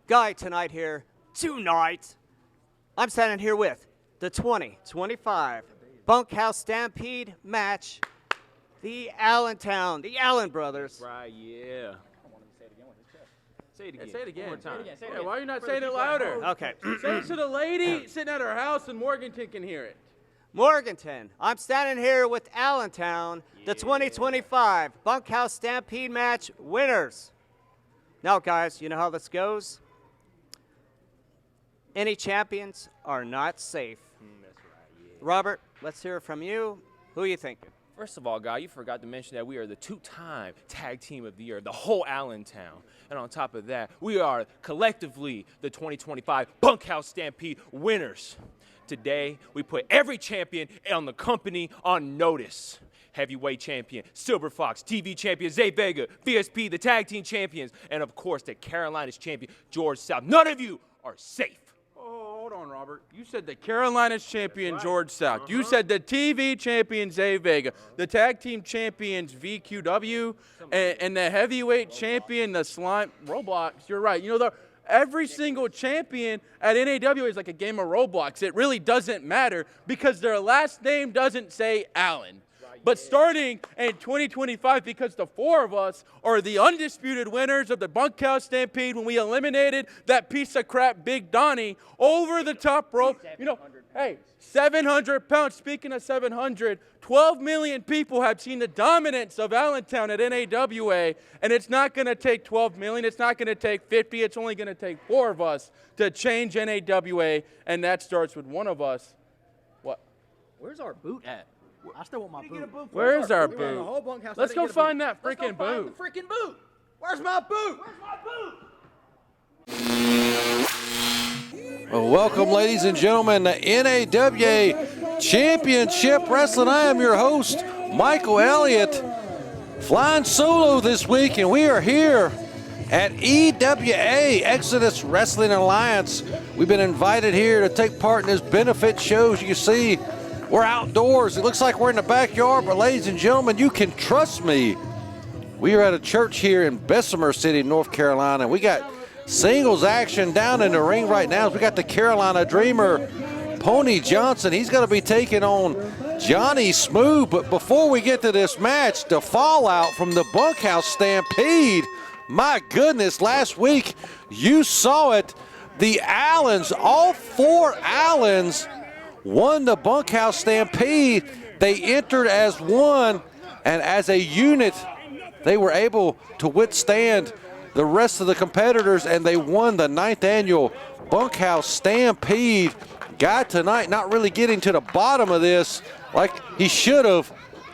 guy tonight. I'm standing here with the 2025 Bunkhouse Stampede match, the Allentown, the Allen brothers. Right, yeah. Say it again. Say it again. One more time. Yeah, why are you not saying it louder? Okay. Say it to the lady sitting at her house in Morganton can hear it. Morganton, I'm standing here with Allentown, the 2025 Bunkhouse Stampede match winners. Now, guys, you know how this goes? Any champions are not safe. That's right, yeah. Robert, let's hear it from you. Who are you thinking? First of all, guy, you forgot to mention that we are the two-time Tag Team of the Year, the whole Allentown. And on top of that, we are collectively the 2025 Bunkhouse Stampede winners. Today, we put every champion on the company on notice. Heavyweight champion, Silver Fox, TV champion, Zay Vega, VSP, the tag team champions, and of course, the Carolinas champion, George South. None of you are safe. Oh, hold on, Robert. You said the Carolinas champion, George South. You said the TV champion, Zay Vega. The tag team champions, VQW. And the heavyweight champion, the Slime Roblox. You're right. You know, every single champion at NAWA is like a game of Roblox. It really doesn't matter because their last name doesn't say Allen. But starting in 2025, because the four of us are the undisputed winners of the Bunkhouse Stampede when we eliminated that piece of crap Big Donnie over the top rope. You know, hey, 700 pounds. Speaking of 700, 12 million people have seen the dominance of Allentown at NAWA, and it's not going to take 12 million. It's not going to take 50. It's only going to take four of us to change NAWA, and that starts with one of us. What? Where's our boot at? I still want my boot. Where is our boot? Let's go find that freaking boot. Freaking boot. Where's my boot? Well, welcome, ladies and gentlemen, to NAWA Championship Wrestling. I am your host, Michael Elliott, flying solo this week, and we are here at EWA, Exodus Wrestling Alliance. We've been invited here to take part in this benefit show. As you can see, we're outdoors. It looks like we're in the backyard, but ladies and gentlemen, you can trust me. We are at a church here in Bessemer City, North Carolina. We got singles action down in the ring right now. We got the Carolina Dreamer, Pony Johnson. He's going to be taking on Johnny Smooth. But before we get to this match, the fallout from the Bunkhouse Stampede. My goodness, last week you saw it. The Allens, all four Allens, won the Bunkhouse Stampede. They entered as one, and as a unit, they were able to withstand the rest of the competitors, and they won the 9th annual Bunkhouse Stampede. Guy tonight not really getting to the bottom of this like he should have.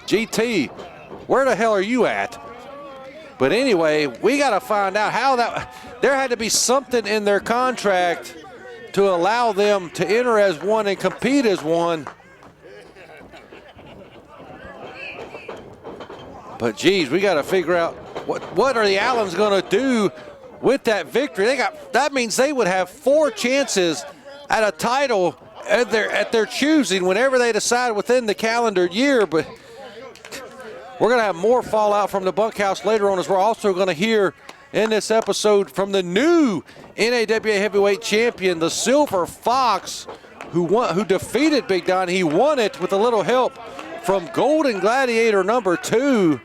GT, where the hell are you at? But anyway, we got to find out how that, there had to be something in their contract to allow them to enter as one and compete as one. But geez, we got to figure out what are the Allens going to do with that victory. That means they would have 4 chances at a title at their choosing whenever they decide within the calendar year. But we're going to have more fallout from the Bunkhouse later on, as we're also going to hear in this episode from the new NAWA heavyweight champion, the Silver Fox, who defeated Big Don. He won it with a little help from Golden Gladiator #2.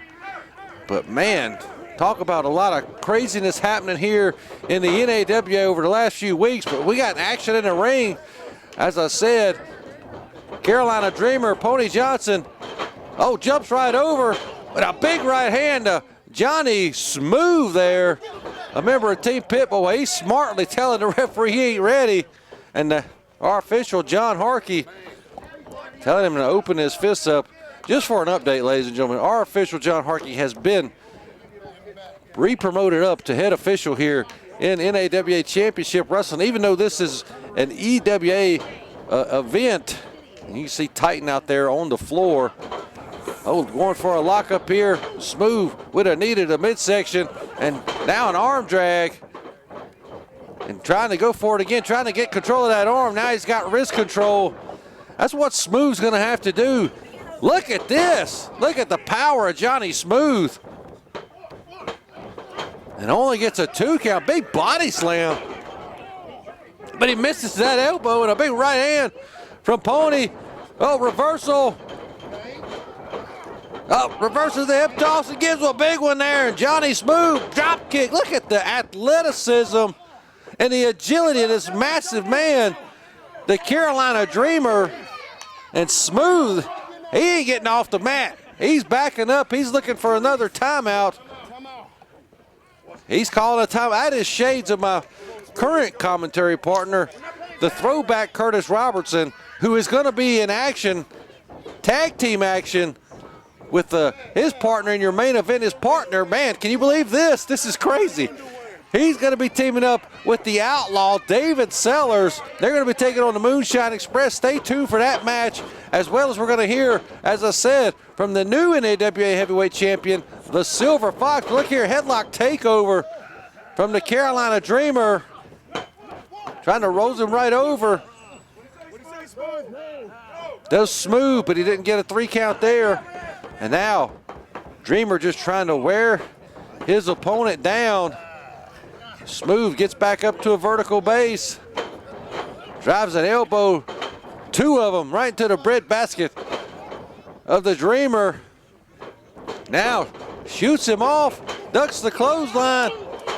But man, talk about a lot of craziness happening here in the NAWA over the last few weeks. But we got action in the ring. As I said, Carolina Dreamer, Pony Johnson, jumps right over with a big right hand to Johnny Smooth there, a member of Team Pitbull. He's smartly telling the referee he ain't ready. And our official, John Harkey, telling him to open his fists up. Just for an update, ladies and gentlemen, our official, John Harkey, has been re-promoted up to head official here in NAWA Championship Wrestling. Even though this is an EWA event, you can see Titan out there on the floor. Going for a lockup here. Smooth would have needed a midsection, and now an arm drag. And trying to go for it again, trying to get control of that arm. Now he's got wrist control. That's what Smooth's going to have to do. Look at this. Look at the power of Johnny Smooth. And only gets a 2 count. Big body slam. but he misses that elbow and a big right hand from Pony. Oh, reversal. Oh, reverses the hip toss and gives a big one there. And Johnny Smooth, drop kick. Look at the athleticism and the agility of this massive man, the Carolina Dreamer. And Smooth, he ain't getting off the mat. He's backing up. He's looking for another timeout. He's calling a timeout. That is shades of my current commentary partner, the Throwback Curtis Robertson, who is going to be in action, tag team action, with his partner in your main event. His partner, man, can you believe this? This is crazy. He's going to be teaming up with the Outlaw, David Sellers. They're going to be taking on the Moonshine Express. Stay tuned for that match, as well as we're going to hear, as I said, from the new NAWA Heavyweight Champion, the Silver Fox. Look here, headlock takeover from the Carolina Dreamer. Trying to rose him right over. Does Smooth, but he didn't get a 3 count there. And now, Dreamer just trying to wear his opponent down. Smooth gets back up to a vertical base. Drives an elbow, 2 of them, right into the bread basket of the Dreamer. Now, shoots him off, ducks the clothesline.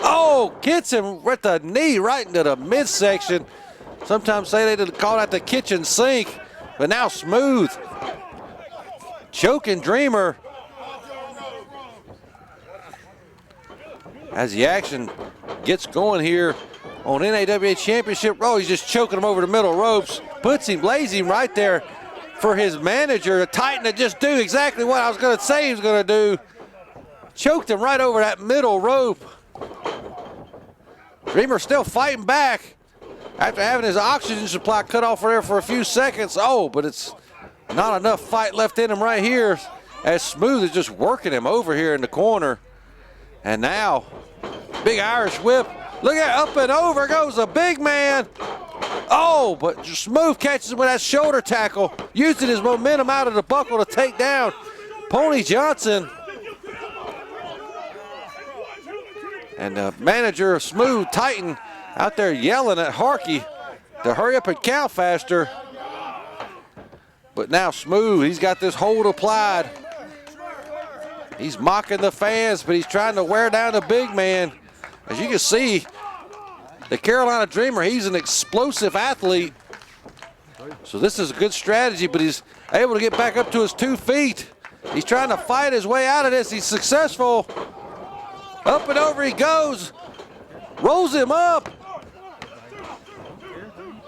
Oh, gets him with the knee right into the midsection. Sometimes say they call that the kitchen sink, but now Smooth choking Dreamer. As the action gets going here on NAWA Championship. Oh, he's just choking him over the middle ropes. Lays him right there for his manager to tighten to just do exactly what I was going to say he was going to do. Choked him right over that middle rope. Dreamer still fighting back after having his oxygen supply cut off there for a few seconds. Oh, but it's not enough fight left in him right here, as Smooth is just working him over here in the corner. And now, big Irish whip. Look at, up and over goes the big man. Oh, but Smooth catches him with that shoulder tackle, using his momentum out of the buckle to take down Pony Johnson. And the manager of Smooth, Titan, out there yelling at Harkey to hurry up and count faster. But now Smooth, he's got this hold applied. He's mocking the fans, but he's trying to wear down the big man. As you can see, the Carolina Dreamer, he's an explosive athlete. So this is a good strategy, but he's able to get back up to his 2 feet. He's trying to fight his way out of this. He's successful. Up and over he goes. Rolls him up.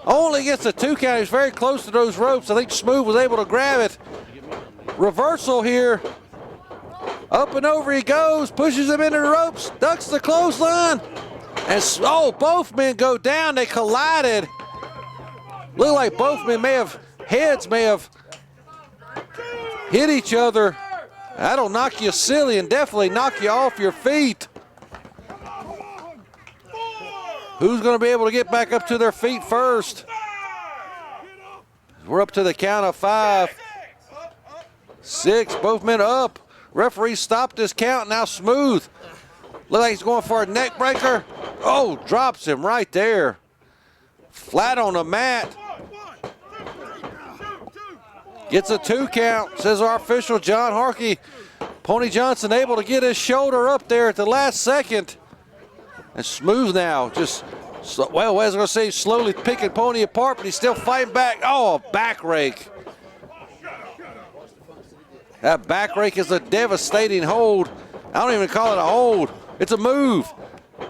Only gets a 2 count. He's very close to those ropes. I think Smooth was able to grab it. Reversal here. Up and over he goes. Pushes him into the ropes. Ducks the clothesline. And both men go down. They collided. Look like both men heads may have hit each other. That'll knock you silly and definitely knock you off your feet. Who's going to be able to get back up to their feet first? We're up to the count of 5. 6, both men up. Referee stopped this count. Now Smooth. Look like he's going for a neck breaker. Oh, drops him right there. Flat on the mat. Gets a 2 count, says our official John Harkey. Pony Johnson able to get his shoulder up there at the last second. And Smooth now just, well, I was going to say slowly picking Pony apart, but he's still fighting back. Oh, a back rake. That back rake is a devastating hold. I don't even call it a hold. It's a move.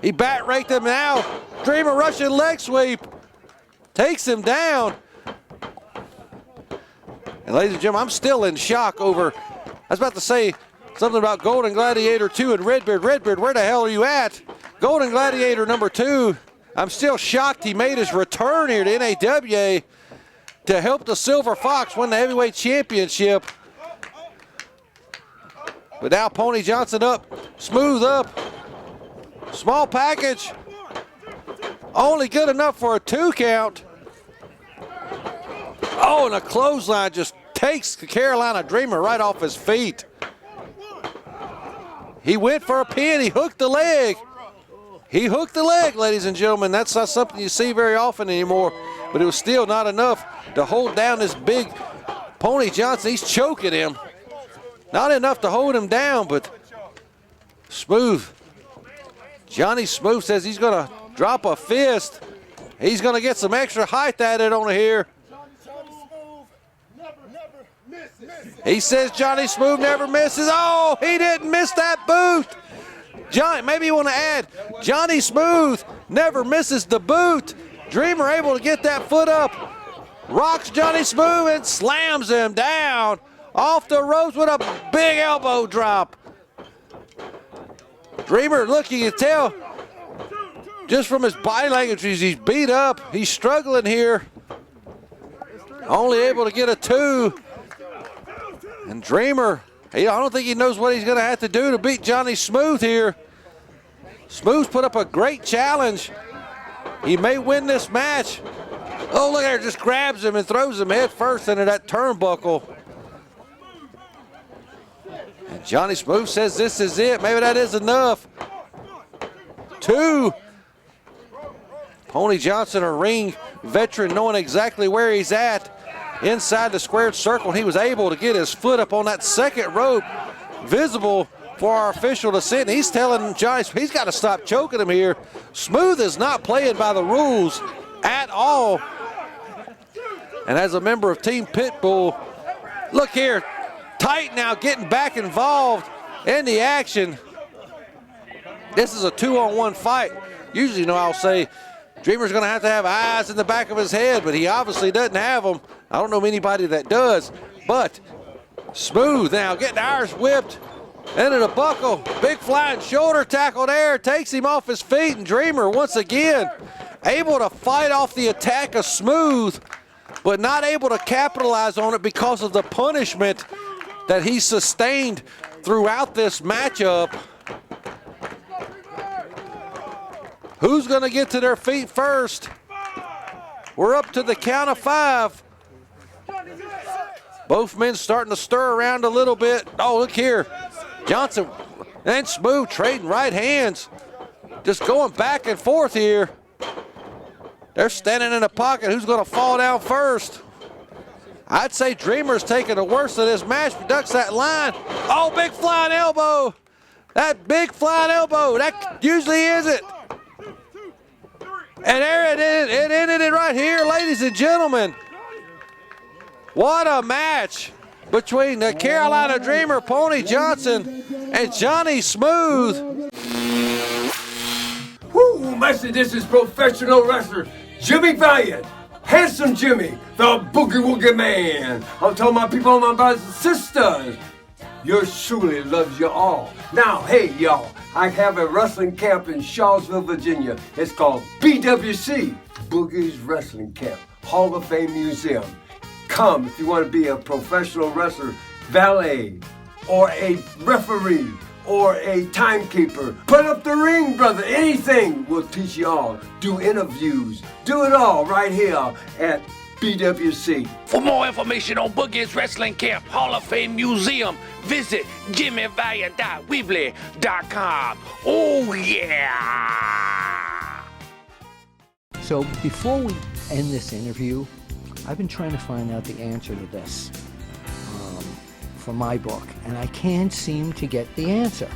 He back raked him now. Dreamer Russian leg sweep. Takes him down. And ladies and gentlemen, I'm still in shock over, I was about to say something about Golden Gladiator 2 and Redbeard. Redbeard, where the hell are you at? Golden Gladiator number 2. I'm still shocked he made his return here to NAWA to help the Silver Fox win the heavyweight championship. But now Pony Johnson up, Smooth up. Small package. Only good enough for a 2 count. Oh, and a clothesline just takes the Carolina Dreamer right off his feet. He went for a pin. He hooked the leg. He hooked the leg, ladies and gentlemen. That's not something you see very often anymore, but it was still not enough to hold down this big Pony Johnson. He's choking him. Not enough to hold him down, but Smooth. Johnny Smooth says he's going to drop a fist. He's going to get some extra height at it on here. He says Johnny Smooth never misses. Oh, he didn't miss that boot. Johnny, maybe you want to add, Johnny Smooth never misses the boot. Dreamer able to get that foot up. Rocks Johnny Smooth and slams him down off the ropes with a big elbow drop. Dreamer, look, you can tell just from his body language, he's beat up. He's struggling here. Only able to get a 2. And Dreamer, I don't think he knows what he's going to have to do to beat Johnny Smooth here. Smooth's put up a great challenge. He may win this match. Oh, look at her, just grabs him and throws him head first into that turnbuckle. And Johnny Smooth says this is it. Maybe that is enough. 2. Pony Johnson, a ring veteran, knowing exactly where he's at. Inside the squared circle, he was able to get his foot up on that second rope, visible for our official to sit. And he's telling Johnny he's got to stop choking him here. Smooth is not playing by the rules at all. And as a member of Team Pitbull, look here, Tight now getting back involved in the action. This is a 2-on-1 fight. Usually, I'll say Dreamer's going to have eyes in the back of his head, but he obviously doesn't have them. I don't know anybody that does, but Smooth now getting Irish whipped into the buckle. Big flying shoulder tackle there, takes him off his feet, and Dreamer once again able to fight off the attack of Smooth, but not able to capitalize on it because of the punishment that he sustained throughout this matchup. Who's going to get to their feet first? We're up to the count of 5. Both men starting to stir around a little bit. Oh, look here. Johnson and Smooth trading right hands. Just going back and forth here. They're standing in a pocket. Who's going to fall down first? I'd say Dreamer's taking the worst of this match, but ducks that line. Oh, big flying elbow. That big flying elbow. That usually is it. And there it is. It ended it right here, ladies and gentlemen. What a match between the Carolina Dreamer, Pony Johnson, and Johnny Smooth. Woo, Master, this is professional wrestler Jimmy Valiant. Handsome Jimmy, the Boogie Woogie Man. I'm telling my people, my brothers and sisters, yours truly loves you all. Now, hey, y'all, I have a wrestling camp in Charlottesville, Virginia. It's called BWC, Boogie's Wrestling Camp, Hall of Fame Museum. Come if you want to be a professional wrestler, valet, or a referee, or a timekeeper. Put up the ring, brother. Anything will teach you all. Do interviews. Do it all right here at BWC. For more information on Boogie's Wrestling Camp Hall of Fame Museum, visit jimmyvaliant.weebly.com. Oh, yeah! So before we end this interview, I've been trying to find out the answer to this for my book, and I can't seem to get the answer.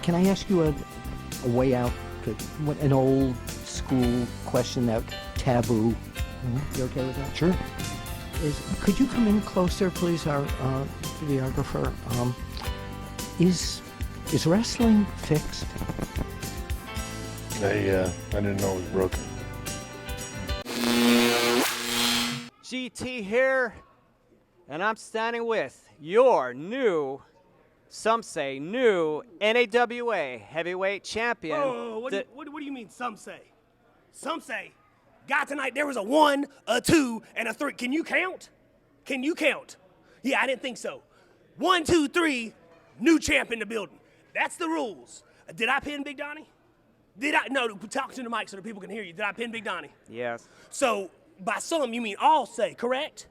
Can I ask you a way out to an old school question, that taboo? You okay with that? Sure. Could you come in closer, please, our videographer? Is wrestling fixed? I didn't know it was broken. GT here, and I'm standing with your new, some say new, NAWA heavyweight champion. Oh, what do you mean, some say? Some say, God, tonight there was a 1, a 2, and a 3. Can you count? Can you count? Yeah, I didn't think so. 1, 2, 3, new champ in the building. That's the rules. Did I pin Big Donnie? No, talk to the mic so the people can hear you. Did I pin Big Donnie? Yes. So, by some, you mean all say, correct?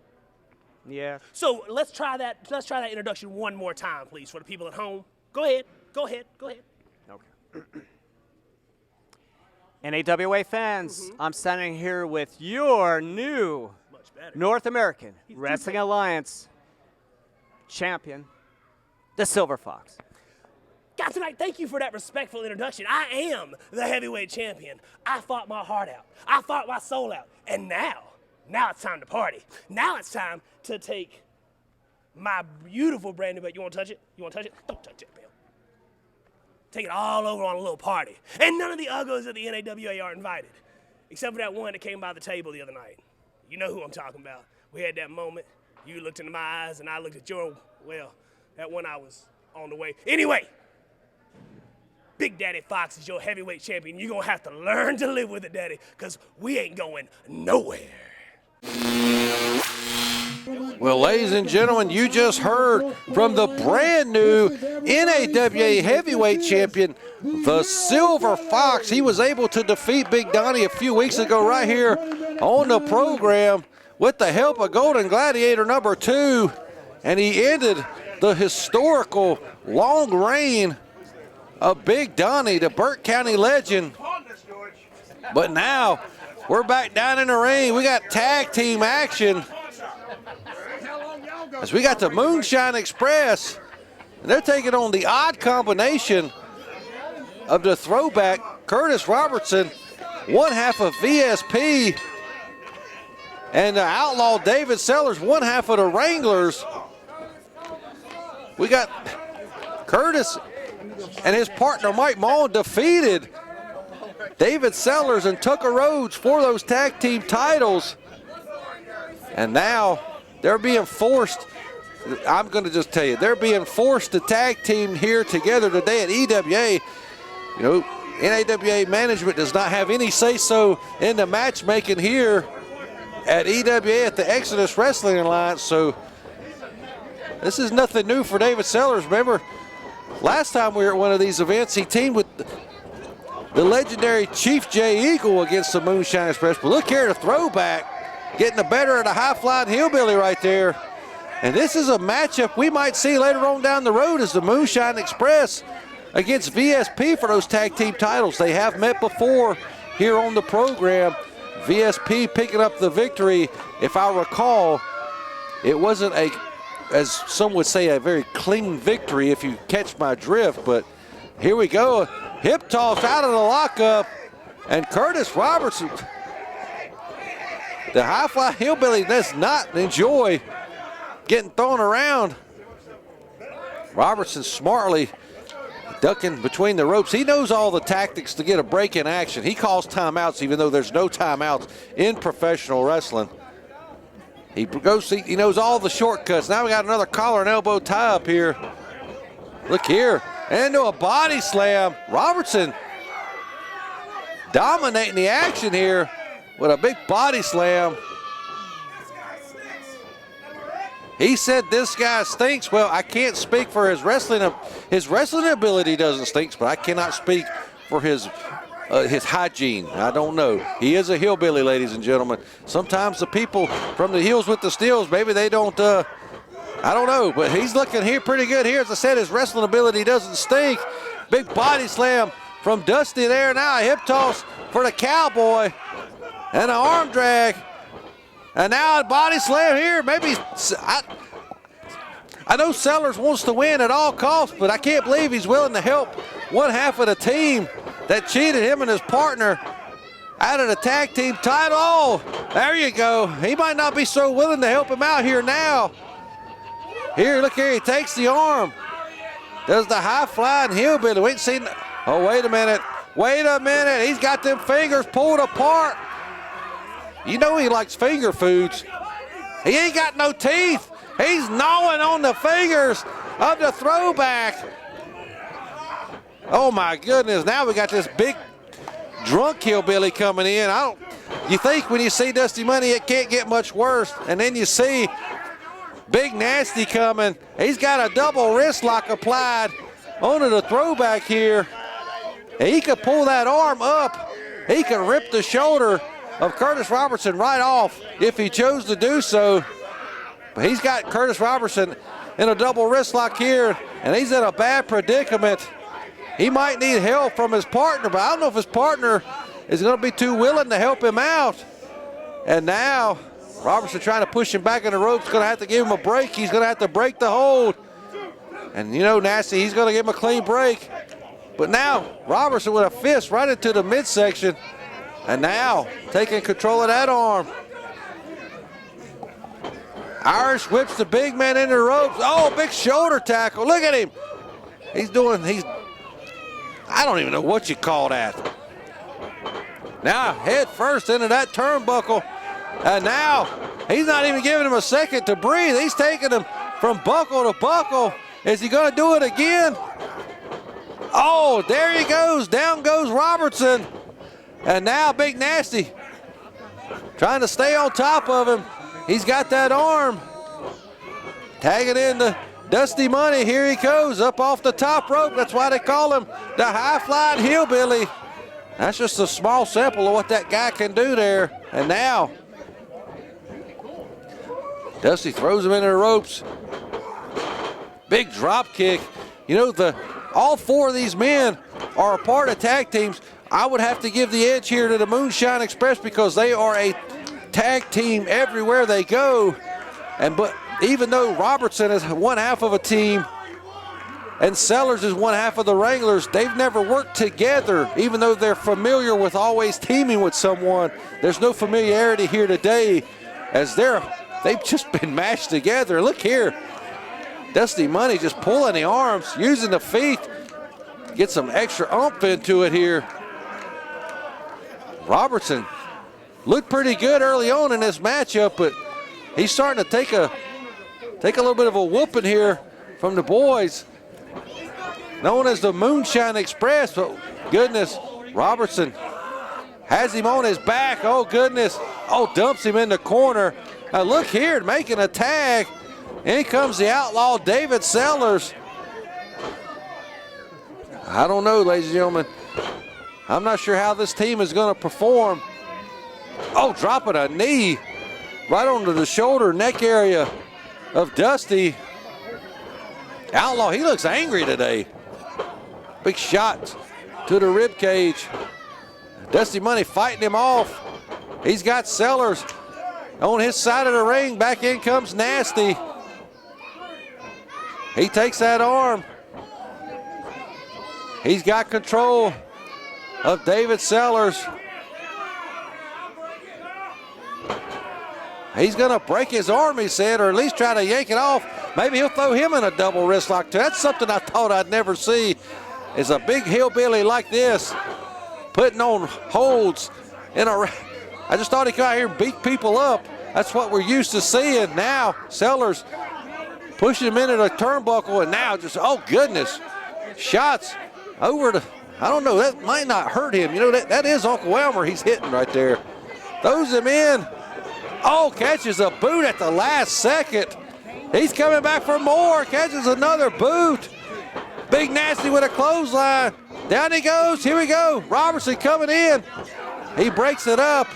Yeah. So let's try that introduction one more time, please, for the people at home. Go ahead. Okay. NAWA fans, I'm standing here with your new North American Wrestling Alliance champion, the Silver Fox. Guys, tonight, thank you for that respectful introduction. I am the heavyweight champion. I fought my heart out. I fought my soul out. And now it's time to party. Now it's time to take my beautiful brand new belt. You want to touch it? You want to touch it? Don't touch it, Bill. Take it all over on a little party. And none of the uggos of the NAWA are invited, except for that one that came by the table the other night. You know who I'm talking about. We had that moment. You looked into my eyes, and I looked at your, well, that one I was on the way. Anyway, Big Daddy Fox is your heavyweight champion. You're going to have to learn to live with it, Daddy, because we ain't going nowhere. Well, ladies and gentlemen, you just heard from the brand new NAWA heavyweight champion, the Silver Fox. He was able to defeat Big Donnie a few weeks ago right here on the program with the help of Golden Gladiator number 2, and he ended the historical long reign of Big Donnie, the Burke County legend. But now we're back down in the ring. We got tag team action, as we got the Moonshine Express, and they're taking on the odd combination of the Throwback, Curtis Robertson, one half of VSP, and the Outlaw David Sellers, one half of the Wranglers. We got Curtis and his partner Mike Maul defeated David Sellers and Tucker Rhodes for those tag team titles. And now they're being forced, I'm going to just tell you, they're being forced to tag team here together today at EWA. You know, NAWA management does not have any say-so in the matchmaking here at EWA at the Exodus Wrestling Alliance. So this is nothing new for David Sellers. Remember, last time we were at one of these events, he teamed with the legendary Chief J Eagle against the Moonshine Express. But look here, the Throwback getting the better of the high-flying hillbilly right there. And this is a matchup we might see later on down the road as the Moonshine Express against VSP for those tag team titles. They have met before here on the program. VSP picking up the victory. If I recall, it wasn't a, as some would say, a very clean victory if you catch my drift. But here we go. Hip toss out of the lockup. And Curtis Robertson, the high-fly hillbilly, does not enjoy getting thrown around. Robertson smartly ducking between the ropes. He knows all the tactics to get a break in action. He calls timeouts even though there's no timeouts in professional wrestling. He knows all the shortcuts. Now we got another collar and elbow tie up here. Look here, into a body slam. Robertson dominating the action here with a big body slam. He said this guy stinks. Well, I can't speak for his wrestling. His wrestling ability doesn't stink, but I cannot speak for his hygiene. I don't know. He is a hillbilly, ladies and gentlemen. Sometimes the people from the Heels with the Steels, maybe they don't, I don't know, but he's looking here pretty good here. As I said, his wrestling ability doesn't stink. Big body slam from Dusty there. Now a hip toss for the Cowboy and an arm drag. And now a body slam here. Maybe, I know Sellers wants to win at all costs, but I can't believe he's willing to help one half of the team that cheated him and his partner out of the tag team title. Oh, there you go. He might not be so willing to help him out here now. Here, look here, he takes the arm. Does the high-flying hillbilly. We ain't seen, oh, wait a minute. Wait a minute, he's got them fingers pulled apart. You know he likes finger foods. He ain't got no teeth. He's gnawing on the fingers of the Throwback. Oh my goodness, now we got this big drunk hillbilly coming in. You think when you see Dusty Money it can't get much worse, and then you see Big Nasty coming. He's got a double wrist lock applied onto the Throwback here. And he could pull that arm up. He could rip the shoulder of Curtis Robertson right off if he chose to do so. But he's got Curtis Robertson in a double wrist lock here, and he's in a bad predicament. He might need help from his partner, but I don't know if his partner is going to be too willing to help him out. And now Robertson trying to push him back in the ropes, going to have to give him a break. He's going to have to break the hold. And you know, Nasty, he's going to give him a clean break. But now Robertson with a fist right into the midsection. And now taking control of that arm. Irish whips the big man into the ropes. Oh, big shoulder tackle. Look at him. I don't even know what you call that. Now head first into that turnbuckle. And now he's not even giving him a second to breathe. He's taking him from buckle to buckle. Is he going to do it again? Oh, there he goes. Down goes Robertson. And now Big Nasty trying to stay on top of him. He's got that arm. Tagging in the Dusty Money. Here he goes up off the top rope. That's why they call him the high-flying hillbilly. That's just a small sample of what that guy can do there. And now Dusty throws him into the ropes. Big drop kick. You know, all four of these men are a part of tag teams. I would have to give the edge here to the Moonshine Express because they are a tag team everywhere they go. But even though Robertson is one half of a team and Sellers is one half of the Wranglers, they've never worked together, even though they're familiar with always teaming with someone. There's no familiarity here today as they've just been mashed together. Look here. Dusty Money just pulling the arms, using the feet, get some extra oomph into it here. Robertson looked pretty good early on in this matchup, but he's starting to take a little bit of a whooping here from the boys, known as the Moonshine Express. But goodness, Robertson has him on his back. Oh goodness, oh, dumps him in the corner. Now look here, making a tag. In comes the Outlaw, David Sellers. I don't know, ladies and gentlemen. I'm not sure how this team is going to perform. Oh, dropping a knee right onto the shoulder, neck area of Dusty. Outlaw, he looks angry today. Big shot to the rib cage. Dusty Money fighting him off. He's got Sellers on his side of the ring. Back in comes Nasty. He takes that arm. He's got control of David Sellers. He's going to break his arm, he said, or at least try to yank it off. Maybe he'll throw him in a double wrist lock too. That's something I thought I'd never see, is a big hillbilly like this putting on holds in a. I just thought he could out here and beat people up. That's what we're used to seeing. Now Sellers pushing him into the turnbuckle, and now just, oh goodness, shots over the, I don't know, that might not hurt him. You know, that is Uncle Elmer he's hitting right there. Throws him in. Oh, catches a boot at the last second. He's coming back for more, catches another boot. Big Nasty with a clothesline. Down he goes, here we go. Robertson coming in. He breaks it up.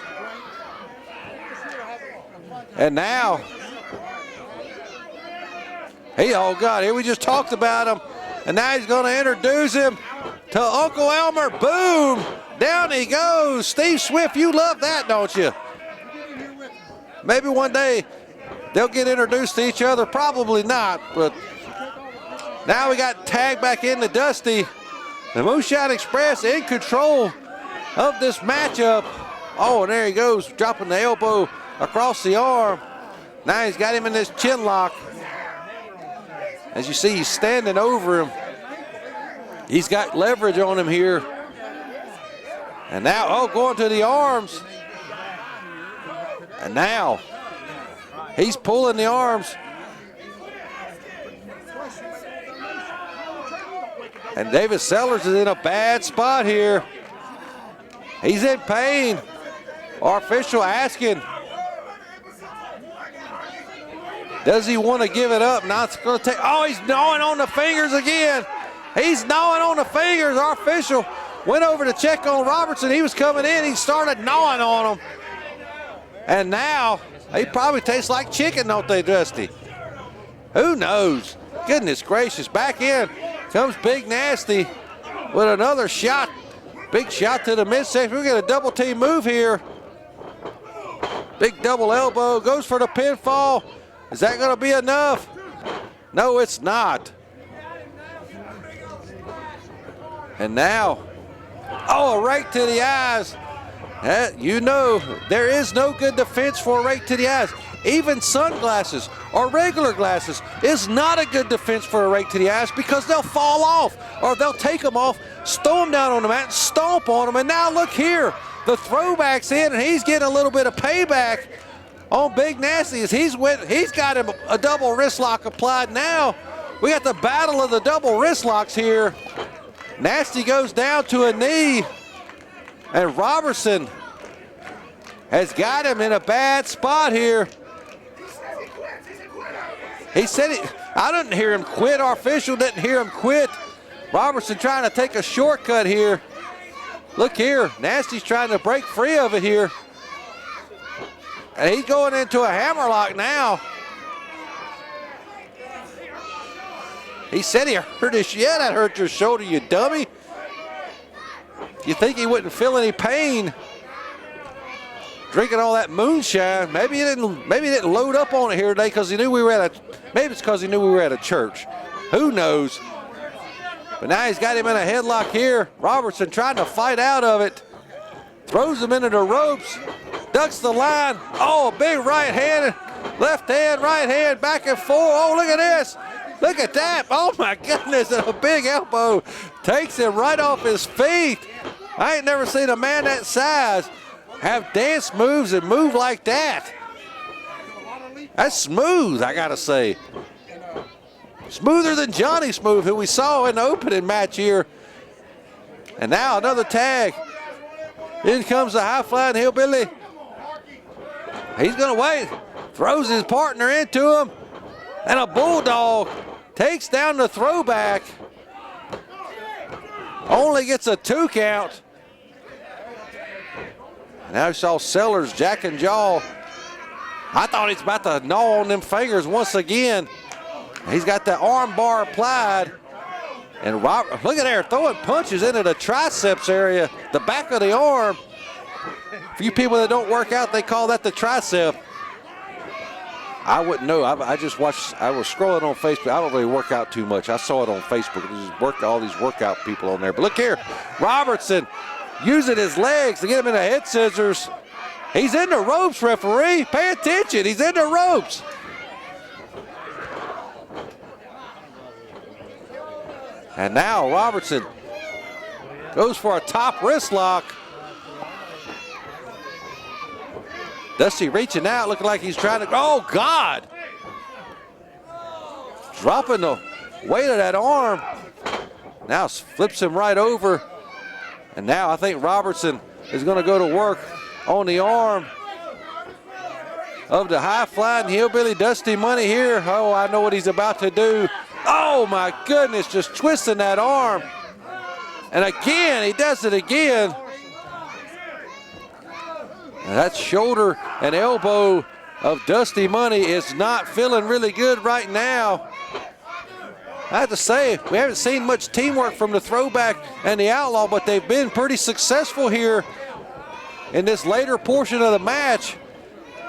And now, oh God, here we just talked about him. And now he's gonna introduce him to Uncle Elmer. Boom, down he goes. Steve Swift, you love that, don't you? Maybe one day they'll get introduced to each other, probably not, but now we got tagged back into Dusty. The Moonshine Express in control of this matchup. Oh, and there he goes, dropping the elbow across the arm. Now he's got him in this chin lock. As you see, he's standing over him. He's got leverage on him here. And now, oh, going to the arms. And now, he's pulling the arms. And David Sellers is in a bad spot here. He's in pain. Our official asking, does he want to give it up? Not going to take. Oh, he's gnawing on the fingers again. He's gnawing on the fingers. Our official went over to check on Robertson. He was coming in. He started gnawing on him. And now, they probably taste like chicken, don't they, Dusty? Who knows? Goodness gracious. Back in comes Big Nasty with another shot Big shot to the midsection. We get a double team move here. Big double elbow, goes for the pinfall. Is that gonna be enough? No, it's not. And now, oh, a rake to the eyes. You know, there is no good defense for a rake to the eyes. Even sunglasses or regular glasses is not a good defense for a rake to the eyes because they'll fall off or they'll take them off, stow them down on the mat, and stomp on them. And now look here, the throwback's in and he's getting a little bit of payback on Big Nasty as he's got him a double wrist lock applied now. We got the battle of the double wrist locks here. Nasty goes down to a knee and Robertson has got him in a bad spot here. He said I didn't hear him quit. Our official didn't hear him quit. Robertson trying to take a shortcut here. Look here, Nasty's trying to break free of it here. And he's going into a hammerlock now. He said he hurt his, yeah, that hurt your shoulder, you dummy. You think he wouldn't feel any pain drinking all that moonshine? Maybe he didn't load up on it here today because he knew we were maybe it's because he knew we were at a church. Who knows? But now he's got him in a headlock here. Robertson trying to fight out of it. Throws him into the ropes. Ducks the line. Oh, big right hand, left hand, right hand, back and forth. Oh, look at this. Look at that. Oh, my goodness. And a big elbow takes him right off his feet. I ain't never seen a man that size have dance moves and move like that. That's smooth, I got to say. Smoother than Johnny Smooth, who we saw in the opening match here. And now another tag. In comes the high-flying hillbilly. He's going to wait. Throws his partner into him. And a bulldog takes down the throwback. Only gets a 2 count. Now you saw Sellers jack and jaw. I thought he's about to gnaw on them fingers once again. He's got the arm bar applied. And Robert, look at there, throwing punches into the triceps area, the back of the arm. For you people that don't work out, they call that the tricep. I wouldn't know. I just watched, I was scrolling on Facebook. I don't really work out too much. I saw it on Facebook. There's all these workout people on there. But look here, Robertson using his legs to get him in the head scissors. He's in the ropes, referee. Pay attention. He's in the ropes. And now Robertson goes for a top wrist lock. Dusty reaching out, looking like he's trying to, oh God! Dropping the weight of that arm. Now flips him right over. And now I think Robertson is gonna go to work on the arm of the high-flying hillbilly Dusty Money here. Oh, I know what he's about to do. Oh my goodness, just twisting that arm. And again, he does it again. And that shoulder and elbow of Dusty Money is not feeling really good right now. I have to say, we haven't seen much teamwork from the Throwback and the Outlaw, but they've been pretty successful here in this later portion of the match.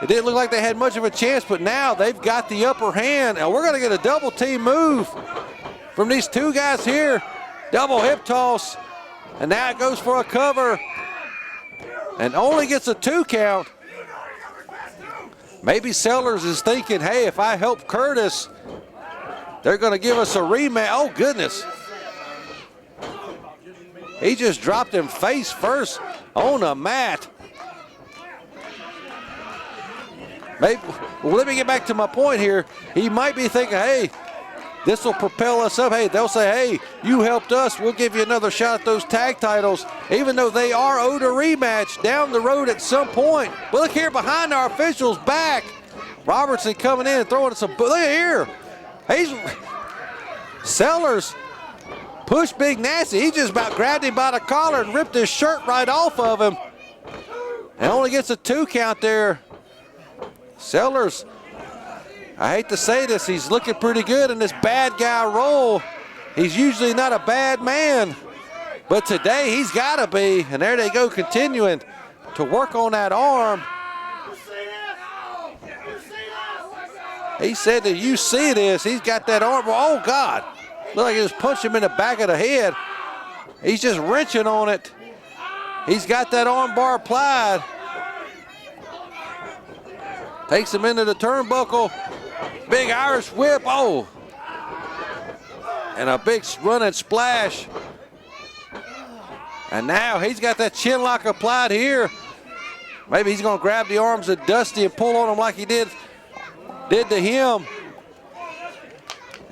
It didn't look like they had much of a chance, but now they've got the upper hand, and we're going to get a double team move from these two guys here. Double hip toss, and now it goes for a cover, and only gets a 2 count. Maybe Sellers is thinking, hey, if I help Curtis, they're going to give us a rematch. Oh, goodness. He just dropped him face first on a mat. Maybe, well, let me get back to my point here. He might be thinking, hey, this will propel us up. Hey, they'll say, hey, you helped us. We'll give you another shot at those tag titles, even though they are owed a rematch down the road at some point. But look here behind our official's back. Robertson coming in and throwing some, look at here. Sellers pushed Big Nasty. He just about grabbed him by the collar and ripped his shirt right off of him. And only gets a 2 count there. Sellers, I hate to say this, he's looking pretty good in this bad guy role. He's usually not a bad man. But today he's got to be, and there they go, continuing to work on that arm. He said that you see this. He's got that arm. Oh, God. Look like he just punched him in the back of the head. He's just wrenching on it. He's got that arm bar applied. Takes him into the turnbuckle. Big Irish whip. Oh. And a big running splash. And now he's got that chin lock applied here. Maybe he's going to grab the arms of Dusty and pull on him like he did to him.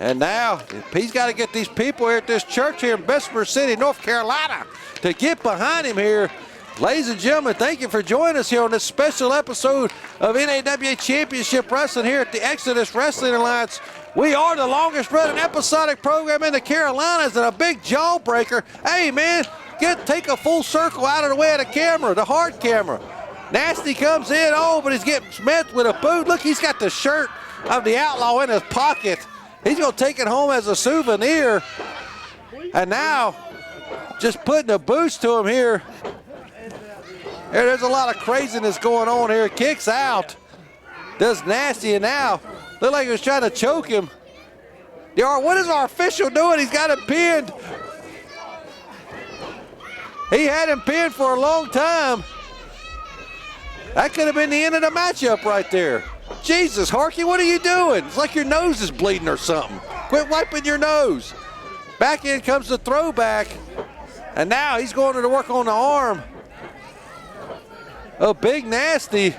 And now he's got to get these people here at this church here in Bessemer City, North Carolina, to get behind him here. Ladies and gentlemen, thank you for joining us here on this special episode of NAWA Championship Wrestling here at the Exodus Wrestling Alliance. We are the longest running episodic program in the Carolinas and a big jawbreaker. Hey, man, take a full circle out of the way of the camera, the hard camera. Nasty comes in, oh, but he's getting met with a boot. Look, he's got the shirt of the Outlaw in his pocket. He's going to take it home as a souvenir. And now, just putting the boots to him here. There's a lot of craziness going on here. Kicks out. Does Nasty, and now look like he was trying to choke him. What is our official doing? He's got him pinned. He had him pinned for a long time. That could have been the end of the matchup right there. Jesus, Harky, what are you doing? It's like your nose is bleeding or something. Quit wiping your nose. Back in comes the Throwback. And now he's going to work on the arm. Oh, Big Nasty.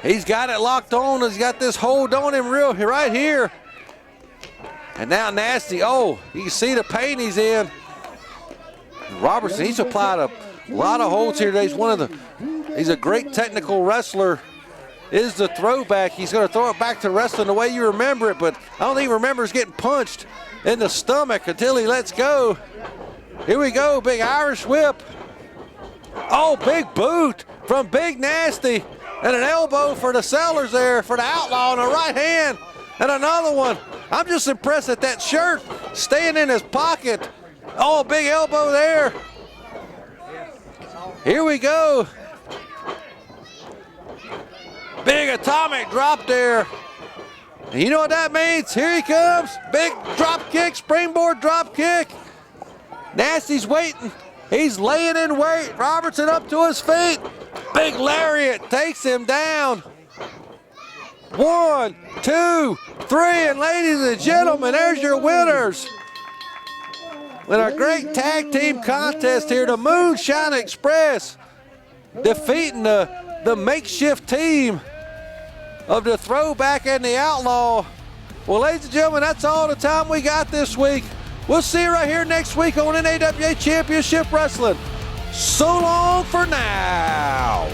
He's got it locked on. He's got this hold on him right here. And now Nasty, oh, you can see the pain he's in. Robertson, he's applied a lot of holds here today. He's a great technical wrestler. Is the Throwback. He's going to throw it back to wrestling the way you remember it, but I don't think he remembers getting punched in the stomach until he lets go. Here we go, big Irish whip. Oh, big boot from Big Nasty, and an elbow for the Sellers there for the Outlaw on the right hand, and another one. I'm just impressed at that shirt staying in his pocket. Oh, big elbow there. Here we go. Big atomic drop there. And you know what that means? Here he comes. Big drop kick, springboard drop kick. Nasty's waiting. He's laying in wait. Robertson up to his feet. Big lariat takes him down. 1, 2, 3, and ladies and gentlemen, there's your winners. With our great tag team contest here, the Moonshine Express defeating the makeshift team of the Throwback and the Outlaw. Well, ladies and gentlemen, that's all the time we got this week. We'll see you right here next week on NAWA Championship Wrestling. So long for now.